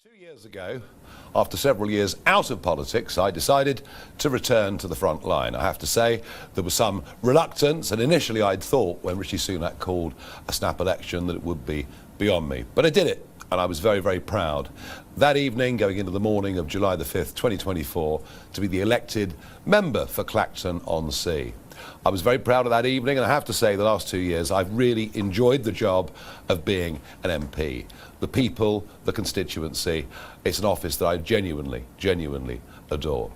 2 years ago, after several years out of politics, I decided to return to the front line. I have to say there was some reluctance, and initially I'd thought when Rishi Sunak called a snap election that it would be beyond me. But I did it, and I was very, very proud. That evening, going into the morning of July the 5th, 2024, to be the elected member for Clacton on Sea. I was very proud of that evening, and I have to say the last 2 years I've really enjoyed the job of being an MP. The people, the constituency, it's an office that I genuinely adore.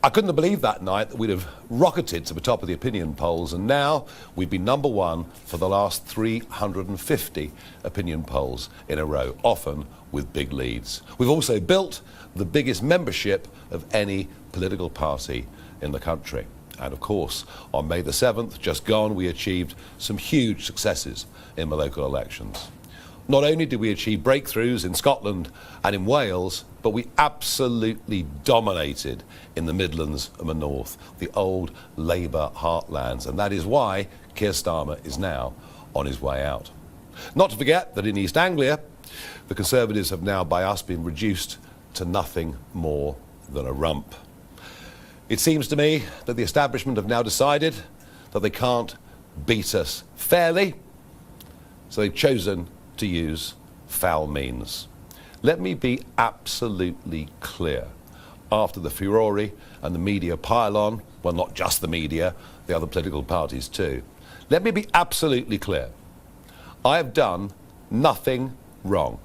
I couldn't have believed that night that we'd have rocketed to the top of the opinion polls, and now we've been number one for the last 350 opinion polls in a row, often with big leads. We've also built the biggest membership of any political party in the country. And of course, on May the 7th, just gone, we achieved some huge successes in the local elections. Not only did we achieve breakthroughs in Scotland and in Wales, but we absolutely dominated in the Midlands and the North, the old Labour heartlands. And that is why Keir Starmer is now on his way out. Not to forget that in East Anglia, the Conservatives have now by us been reduced to nothing more than a rump. It seems to me that the establishment have now decided that they can't beat us fairly, so they've chosen to use foul means. Let me be absolutely clear. After the furore and the media pile-on, well, not just the media, the other political parties too, let me be absolutely clear. I have done nothing wrong.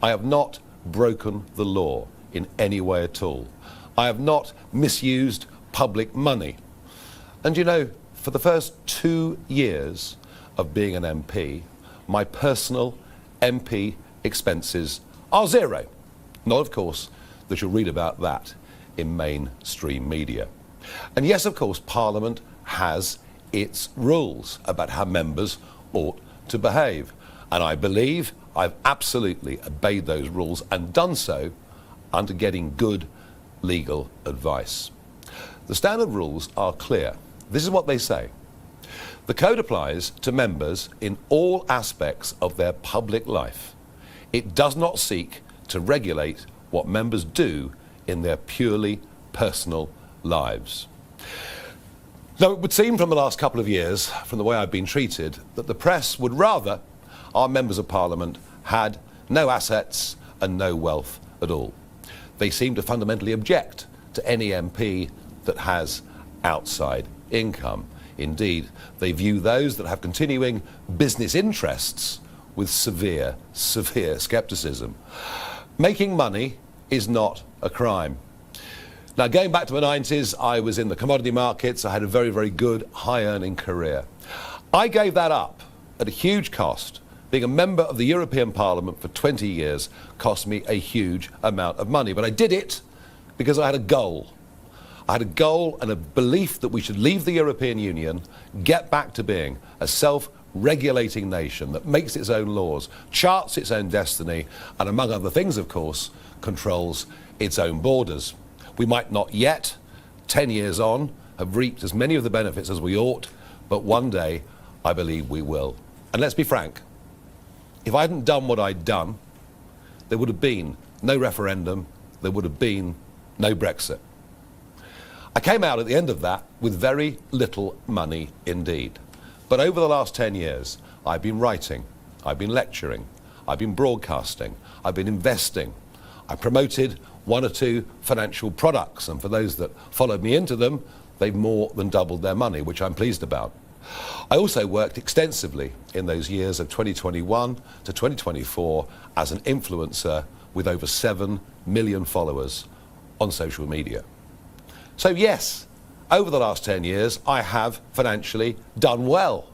I have not broken the law in any way at all. I have not misused public money. And you know, for the first 2 years of being an MP, my personal MP expenses are zero. Not, of course, that you'll read about that in mainstream media. And yes, of course, Parliament has its rules about how members ought to behave. And I believe I've absolutely obeyed those rules and done so under getting good legal advice. The standard rules are clear. This is what they say. The code applies to members in all aspects of their public life. It does not seek to regulate what members do in their purely personal lives. Now, it would seem from the last couple of years, from the way I've been treated, that the press would rather our members of Parliament had no assets and no wealth at all. They seem to fundamentally object to any MP that has outside income. Indeed, they view those that have continuing business interests with severe scepticism. Making money is not a crime. Now, going back to the 90s, I was in the commodity markets. I had a very, very good, high-earning career. I gave that up at a huge cost. Being a member of the European Parliament for 20 years cost me a huge amount of money. But I did it because I had a goal. I had a goal and a belief that we should leave the European Union, get back to being a self-regulating nation that makes its own laws, charts its own destiny, and among other things, of course, controls its own borders. We might not yet, 10 years on, have reaped as many of the benefits as we ought, but one day I believe we will. And let's be frank. If I hadn't done what I'd done, there would have been no referendum, there would have been no Brexit. I came out at the end of that with very little money indeed. But over the last 10 years, I've been writing, I've been lecturing, I've been broadcasting, I've been investing. I promoted 1 or 2 financial products, and for those that followed me into them, they've more than doubled their money, which I'm pleased about. I also worked extensively in those years of 2021 to 2024 as an influencer with over 7 million followers on social media. So yes, over the last 10 years, I have financially done well,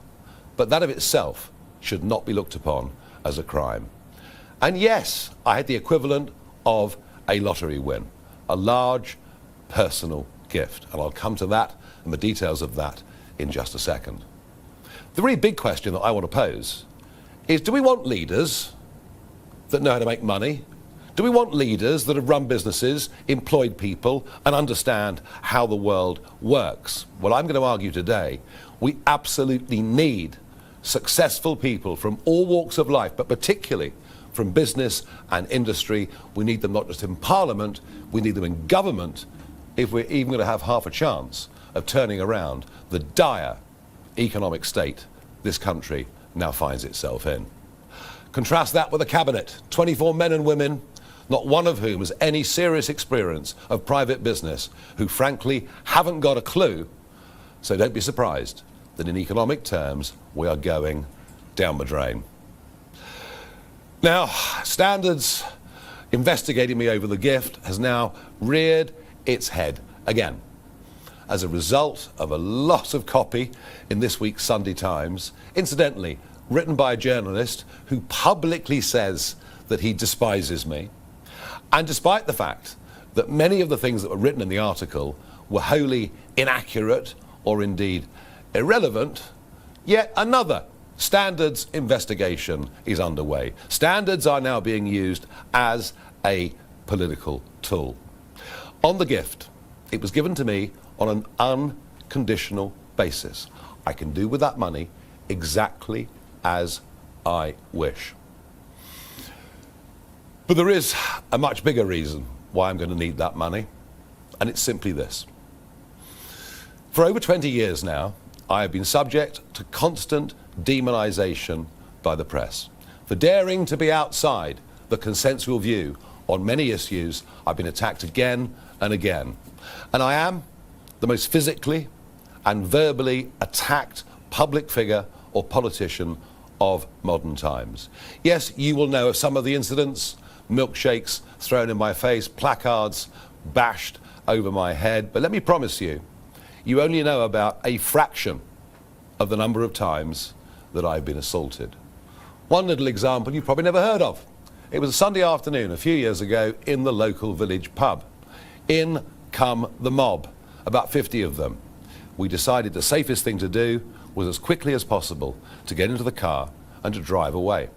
but that of itself should not be looked upon as a crime. And yes, I had the equivalent of a lottery win, a large personal gift, and I'll come to that and the details of that in just a second. The really big question that I want to pose is, do we want leaders that know how to make money? Do we want leaders that have run businesses, employed people, and understand how the world works? Well, I'm going to argue today we absolutely need successful people from all walks of life, but particularly from business and industry. We need them not just in Parliament, we need them in government if we're even going to have half a chance of turning around the dire economic state this country now finds itself in. Contrast that with a cabinet, 24 men and women, not one of whom has any serious experience of private business, who frankly haven't got a clue. So don't be surprised that in economic terms we are going down the drain. Now, Standards investigating me over the gift has now reared its head again as a result of a lot of copy in this week's Sunday Times, incidentally written by a journalist who publicly says that he despises me. And despite the fact that many of the things that were written in the article were wholly inaccurate or indeed irrelevant, yet another Standards investigation is underway. Standards are now being used as a political tool. On the gift, it was given to me on an unconditional basis. I can do with that money exactly as I wish. But there is a much bigger reason why I'm going to need that money, and it's simply this. For over 20 years now, I have been subject to constant demonisation by the press. For daring to be outside the consensual view on many issues, I've been attacked again and again. And I am the most physically and verbally attacked public figure or politician of modern times. Yes, you will know of some of the incidents: milkshakes thrown in my face, placards bashed over my head. But let me promise you, you only know about a fraction of the number of times that I've been assaulted. One little example you've probably never heard of. It was a Sunday afternoon a few years ago in the local village pub. In come the mob, about 50 of them. We decided the safest thing to do was as quickly as possible to get into the car and to drive away.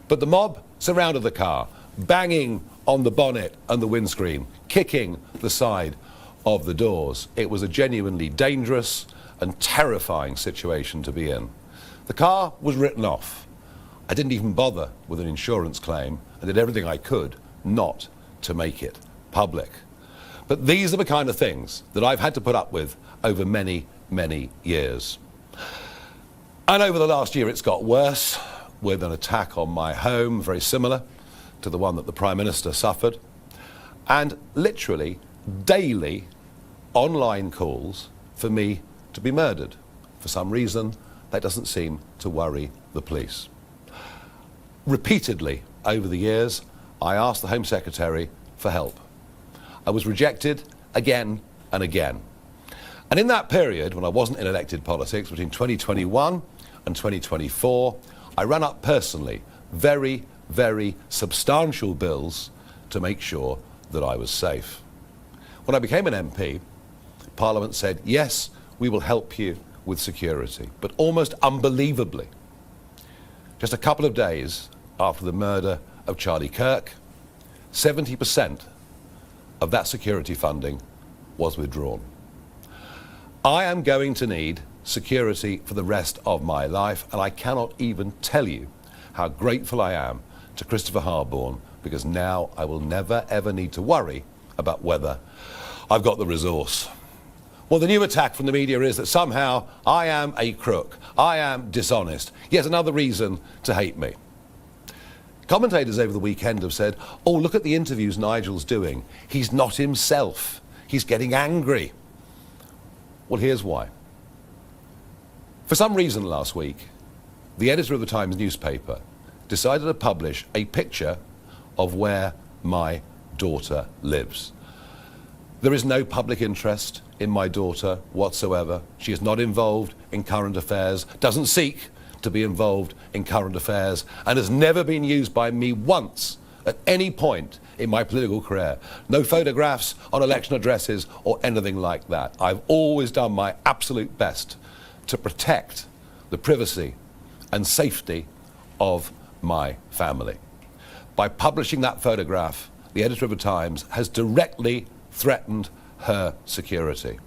But the mob surrounded the car, banging on the bonnet and the windscreen, kicking the side of the doors. It was a genuinely dangerous and terrifying situation to be in. The car was written off. I didn't even bother with an insurance claim and did everything I could not to make it public. But these are the kind of things that I've had to put up with over many, many years. And over the last year it's got worse, with an attack on my home very similar to the one that the Prime Minister suffered, and literally daily online calls for me to be murdered. For some reason, that doesn't seem to worry the police. Repeatedly over the years, I asked the Home Secretary for help. I was rejected again and again. And in that period, when I wasn't in elected politics, between 2021 and 2024, I ran up personally very, very substantial bills to make sure that I was safe. When I became an MP, Parliament said, yes, we will help you with security. But almost unbelievably, just a couple of days after the murder of Charlie Kirk, 70% of that security funding was withdrawn. I am going to need security for the rest of my life, and I cannot even tell you how grateful I am to Christopher Harborne, because now I will never ever need to worry about whether I've got the resource. Well, the new attack from the media is that somehow I am a crook, I am dishonest. Yet another reason to hate me. Commentators over the weekend have said, oh, look at the interviews Nigel's doing. He's not himself. He's getting angry. Well, here's why. For some reason last week, the editor of the Times newspaper decided to publish a picture of where my daughter lives. There is no public interest in my daughter whatsoever. She is not involved in current affairs, doesn't seek to be involved in current affairs, and has never been used by me once at any point in my political career. No photographs on election addresses or anything like that. I've always done my absolute best to protect the privacy and safety of my family. By publishing that photograph, the editor of the Times has directly threatened her security.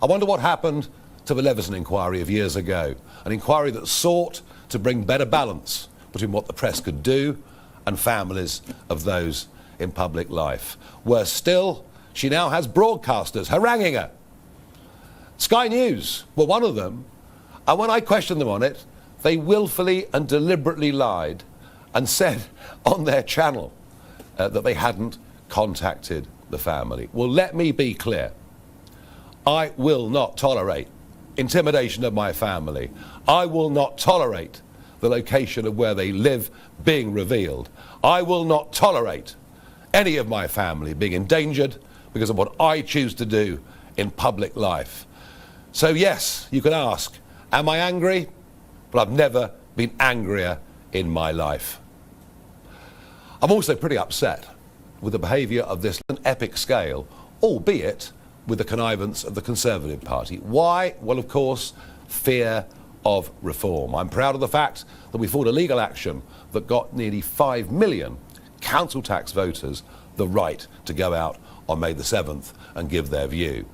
I wonder what happened to the Leveson inquiry of years ago, an inquiry that sought to bring better balance between what the press could do and families of those in public life. Worse still, she now has broadcasters haranguing her. Sky News were one of them, and when I questioned them on it, they willfully and deliberately lied and said on their channel that they hadn't contacted the family. Well, let me be clear. I will not tolerate intimidation of my family. I will not tolerate the location of where they live being revealed. I will not tolerate any of my family being endangered because of what I choose to do in public life. So yes, you can ask, am I angry? But I've never been angrier in my life. I'm also pretty upset with the behaviour of this epic scale, albeit with the connivance of the Conservative Party. Why? Well, of course, fear of reform. I'm proud of the fact that we fought a legal action that got nearly 5 million council tax voters the right to go out on May the 7th and give their view.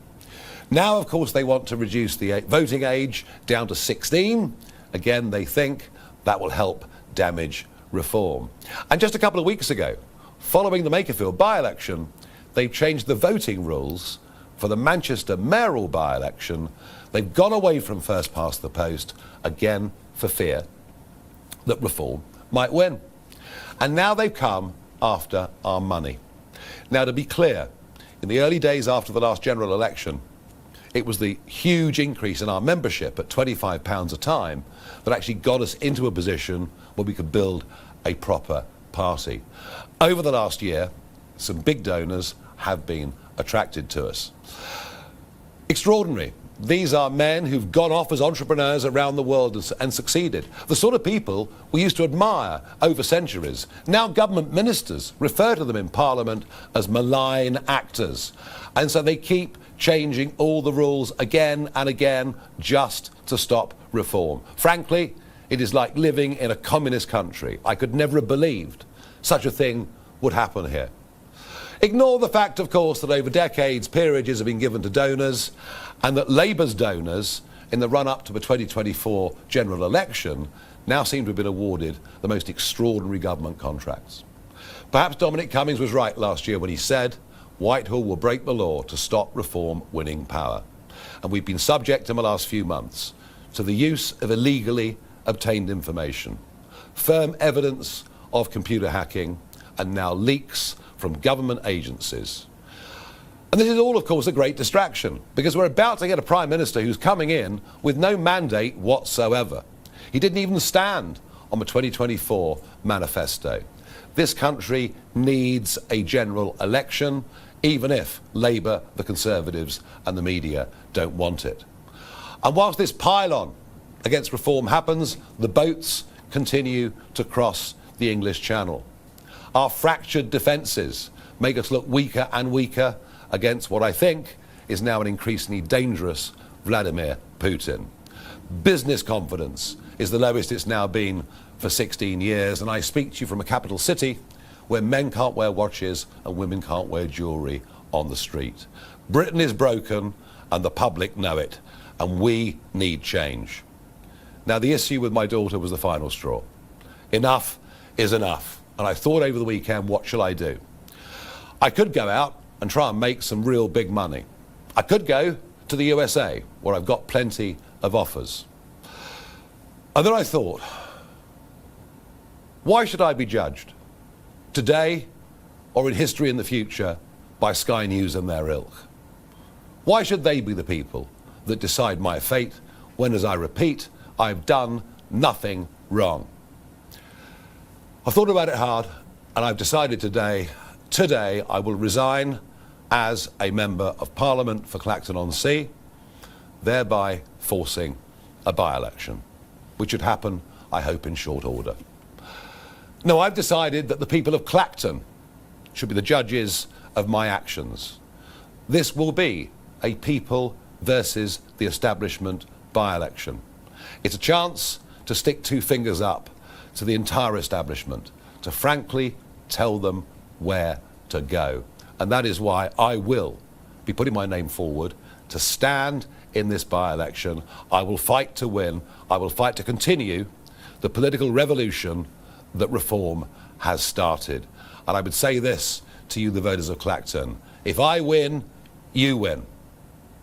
Now, of course, they want to reduce the voting age down to 16. Again, they think that will help damage reform. And just a couple of weeks ago, following the Makerfield by-election, they've changed the voting rules for the Manchester mayoral by-election. They've gone away from first past the post, again for fear that reform might win. And now they've come after our money. Now, to be clear, in the early days after the last general election, it was the huge increase in our membership at £25 a time that actually got us into a position where we could build a proper party. Over the last year, some big donors have been attracted to us. Extraordinary. These are men who've gone off as entrepreneurs around the world and succeeded. The sort of people we used to admire over centuries. Now government ministers refer to them in Parliament as malign actors. And so they keep changing all the rules again and again just to stop reform. Frankly, it is like living in a communist country. I could never have believed such a thing would happen here. Ignore the fact, of course, that over decades peerages have been given to donors, and that Labour's donors, in the run-up to the 2024 general election, now seem to have been awarded the most extraordinary government contracts. Perhaps Dominic Cummings was right last year when he said Whitehall will break the law to stop reform winning power. And we've been subject in the last few months to the use of illegally obtained information, firm evidence of computer hacking, and now leaks from government agencies. And this is all, of course, a great distraction, because we're about to get a Prime Minister who's coming in with no mandate whatsoever. He didn't even stand on the 2024 manifesto. This country needs a general election, even if Labour, the Conservatives and the media don't want it. And whilst this pile-on against reform happens, the boats continue to cross the English Channel. Our fractured defences make us look weaker and weaker against what I think is now an increasingly dangerous Vladimir Putin. Business confidence is the lowest it's now been for 16 years, and I speak to you from a capital city where men can't wear watches and women can't wear jewellery on the street. Britain is broken and the public know it, and we need change. Now, the issue with my daughter was the final straw. Enough is enough. And I thought over the weekend, what shall I do? I could go out and try and make some real big money. I could go to the USA, where I've got plenty of offers. And then I thought, why should I be judged, today or in history in the future, by Sky News and their ilk? Why should they be the people that decide my fate when, as I repeat, I've done nothing wrong? I've thought about it hard, and I've decided today I will resign as a Member of Parliament for Clacton-on-Sea, thereby forcing a by-election, which should happen, I hope, in short order. No, I've decided that the people of Clacton should be the judges of my actions. This will be a people versus the establishment by-election. It's a chance to stick two fingers up to the entire establishment, to frankly tell them where to go. And that is why I will be putting my name forward to stand in this by-election. I will fight to win. I will fight to continue the political revolution that reform has started. And I would say this to you, the voters of Clacton: if I win, you win.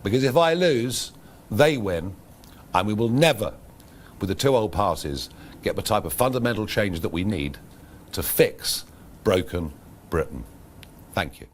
Because if I lose, they win, and we will never, with the two old parties, get the type of fundamental change that we need to fix broken Britain. Thank you.